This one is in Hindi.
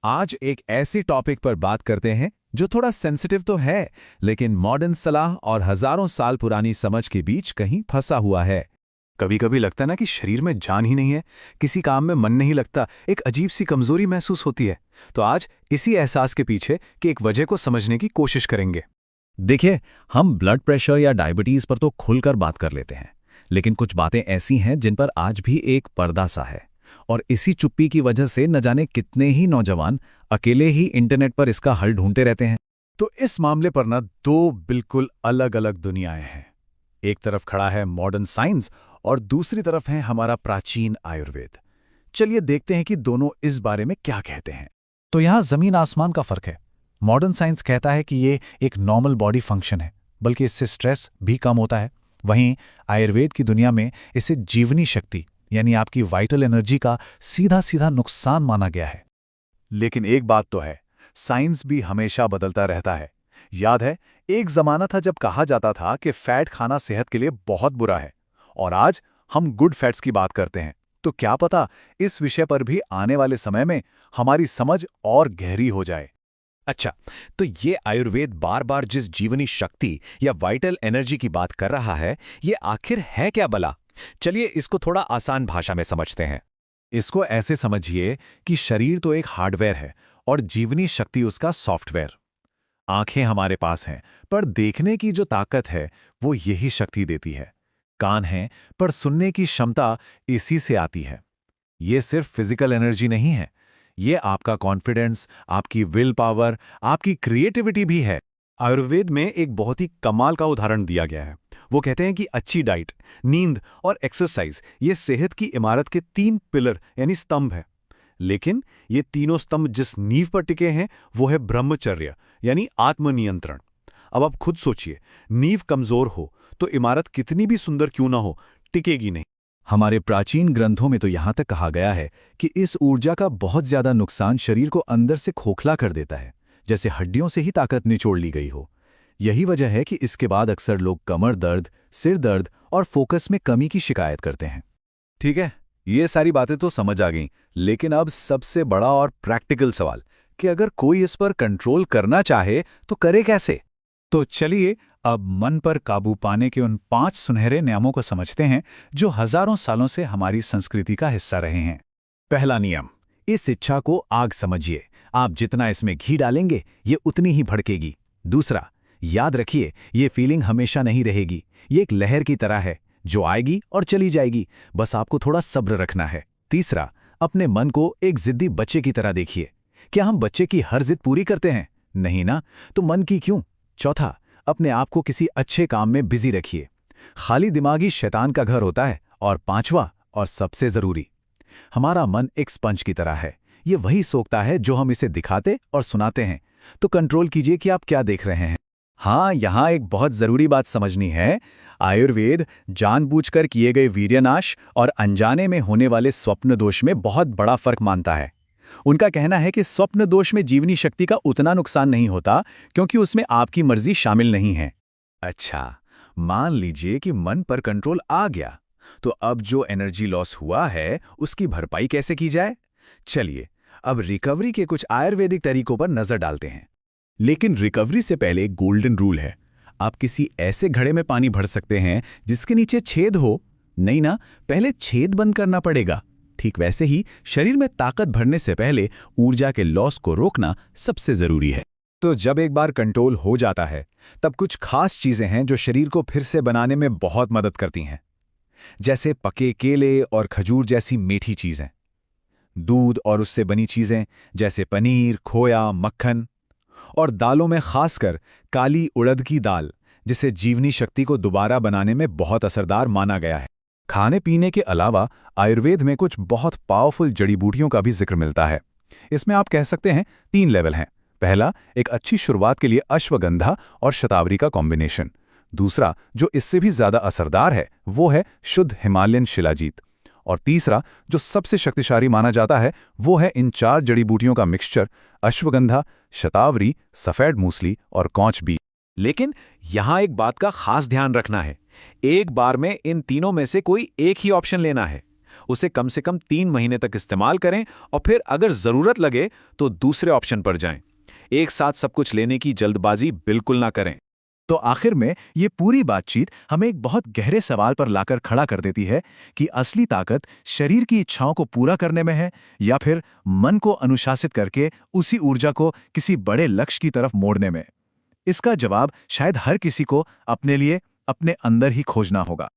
आज एक ऐसी टॉपिक पर बात करते हैं जो थोड़ा सेंसिटिव तो है, लेकिन मॉडर्न सलाह और हजारों साल पुरानी समझ के बीच कहीं फंसा हुआ है। कभी कभी लगता है ना कि शरीर में जान ही नहीं है, किसी काम में मन नहीं लगता, एक अजीब सी कमजोरी महसूस होती है। तो आज इसी एहसास के पीछे की एक वजह को समझने की कोशिश करेंगे। देखिए, हम ब्लड प्रेशर या डायबिटीज पर तो खुलकर बात कर लेते हैं, लेकिन कुछ बातें ऐसी हैं जिन पर आज भी एक पर्दा सा है। और इसी चुप्पी की वजह से न जाने कितने ही नौजवान अकेले ही इंटरनेट पर इसका हल ढूंढते रहते हैं। तो इस मामले पर ना दो बिल्कुल अलग अलग दुनियाएं हैं। एक तरफ खड़ा है मॉडर्न साइंस और दूसरी तरफ है हमारा प्राचीन आयुर्वेद। चलिए देखते हैं कि दोनों इस बारे में क्या कहते हैं। तो यहां जमीन आसमान का फर्क है। मॉडर्न साइंस कहता है कि ये एक नॉर्मल बॉडी फंक्शन है, बल्कि इससे स्ट्रेस भी कम होता है। वहीं आयुर्वेद की दुनिया में इसे जीवनी शक्ति यानी आपकी वाइटल एनर्जी का सीधा सीधा नुकसान माना गया है। लेकिन एक बात तो है, साइंस भी हमेशा बदलता रहता है। याद है, एक जमाना था जब कहा जाता था कि फैट खाना सेहत के लिए बहुत बुरा है, और आज हम गुड फैट्स की बात करते हैं। तो क्या पता इस विषय पर भी आने वाले समय में हमारी समझ और गहरी हो जाए। अच्छा, तो ये आयुर्वेद बार बार जिस जीवनी शक्ति या वाइटल एनर्जी की बात कर रहा है, ये आखिर है क्या भला? चलिए इसको थोड़ा आसान भाषा में समझते हैं। इसको ऐसे समझिए कि शरीर तो एक हार्डवेयर है और जीवनी शक्ति उसका सॉफ्टवेयर। आंखें हमारे पास हैं, पर देखने की जो ताकत है वो यही शक्ति देती है। कान हैं, पर सुनने की क्षमता इसी से आती है। ये सिर्फ फिजिकल एनर्जी नहीं है, ये आपका कॉन्फिडेंस, आपकी विल पावर, आपकी क्रिएटिविटी भी है। आयुर्वेद में एक बहुत ही कमाल का उदाहरण दिया गया है। वो कहते हैं कि अच्छी डाइट, नींद और एक्सरसाइज ये सेहत की इमारत के 3 पिलर यानी स्तंभ है। लेकिन ये तीनों स्तंभ जिस नींव पर टिके हैं वो है ब्रह्मचर्य यानी आत्मनियंत्रण। अब आप खुद सोचिए, नींव कमजोर हो तो इमारत कितनी भी सुंदर क्यों ना हो, टिकेगी नहीं। हमारे प्राचीन ग्रंथों में तो यहां तक कहा गया है कि इस ऊर्जा का बहुत ज्यादा नुकसान शरीर को अंदर से खोखला कर देता है, जैसे हड्डियों से ही ताकत निचोड़ ली गई हो। यही वजह है कि इसके बाद अक्सर लोग कमर दर्द, सिर दर्द और फोकस में कमी की शिकायत करते हैं। ठीक है, ये सारी बातें तो समझ आ गईं, लेकिन अब सबसे बड़ा और प्रैक्टिकल सवाल कि अगर कोई इस पर कंट्रोल करना चाहे तो करे कैसे? तो चलिए अब मन पर काबू पाने के उन 5 सुनहरे नियमों को समझते हैं जो हजारों सालों से हमारी संस्कृति का हिस्सा रहे हैं। पहला नियम, इस इच्छा को आग समझिए। आप जितना इसमें घी डालेंगे ये उतनी ही भड़केगी। दूसरा, याद रखिए, ये फीलिंग हमेशा नहीं रहेगी। ये एक लहर की तरह है जो आएगी और चली जाएगी, बस आपको थोड़ा सब्र रखना है। तीसरा, अपने मन को एक जिद्दी बच्चे की तरह देखिए। क्या हम बच्चे की हर जिद पूरी करते हैं? नहीं ना, तो मन की क्यों? चौथा, अपने आप को किसी अच्छे काम में बिजी रखिए। खाली दिमागी शैतान का घर होता है। और पांचवा और सबसे जरूरी, हमारा मन एक स्पंज की तरह है। ये वही सोखता है जो हम इसे दिखाते और सुनाते हैं। तो कंट्रोल कीजिए कि आप क्या देख रहे हैं। हाँ, यहाँ एक बहुत जरूरी बात समझनी है। आयुर्वेद जानबूझकर किए गए वीर्यनाश और अनजाने में होने वाले स्वप्न दोष में बहुत बड़ा फर्क मानता है। उनका कहना है कि स्वप्न दोष में जीवनी शक्ति का उतना नुकसान नहीं होता, क्योंकि उसमें आपकी मर्जी शामिल नहीं है। अच्छा, मान लीजिए कि मन पर कंट्रोल आ गया, तो अब जो एनर्जी लॉस हुआ है उसकी भरपाई कैसे की जाए? चलिए अब रिकवरी के कुछ आयुर्वेदिक तरीकों पर नजर डालते हैं। लेकिन रिकवरी से पहले एक गोल्डन रूल है। आप किसी ऐसे घड़े में पानी भर सकते हैं जिसके नीचे छेद हो। नहीं ना, पहले छेद बंद करना पड़ेगा। ठीक वैसे ही शरीर में ताकत भरने से पहले ऊर्जा के लॉस को रोकना सबसे जरूरी है। तो जब एक बार कंट्रोल हो जाता है, तब कुछ खास चीजें हैं जो शरीर को फिर से बनाने में बहुत मदद करती हैं, जैसे पके केले और खजूर जैसी मीठी चीजें, दूध और उससे बनी चीजें जैसे पनीर, खोया, मक्खन, और दालों में खासकर काली उड़द की दाल, जिसे जीवनी शक्ति को दोबारा बनाने में बहुत असरदार माना गया है। खाने पीने के अलावा आयुर्वेद में कुछ बहुत पावरफुल जड़ी बूटियों का भी जिक्र मिलता है। इसमें आप कह सकते हैं 3 लेवल हैं। पहला, एक अच्छी शुरुआत के लिए अश्वगंधा और शतावरी का कॉम्बिनेशन। दूसरा, जो इससे भी ज्यादा असरदार है, वो है शुद्ध हिमालयन शिलाजीत। और तीसरा, जो सबसे शक्तिशाली माना जाता है, वो है इन 4 जड़ी बूटियों का मिक्सचर, अश्वगंधा, शतावरी, सफेद मूसली और कौच बीज। लेकिन यहां एक बात का खास ध्यान रखना है, एक बार में इन तीनों में से कोई एक ही ऑप्शन लेना है। उसे कम से कम 3 महीने तक इस्तेमाल करें और फिर अगर ज़रूरत लगे तो दूसरे ऑप्शन पर जाएं। एक साथ सब कुछ लेने की जल्दबाजी बिल्कुल ना करें। तो आखिर में ये पूरी बातचीत हमें एक बहुत गहरे सवाल पर लाकर खड़ा कर देती है कि असली ताकत शरीर की इच्छाओं को पूरा करने में है या फिर मन को अनुशासित करके उसी ऊर्जा को किसी बड़े लक्ष्य की तरफ मोड़ने में। इसका जवाब शायद हर किसी को अपने लिए अपने अंदर ही खोजना होगा।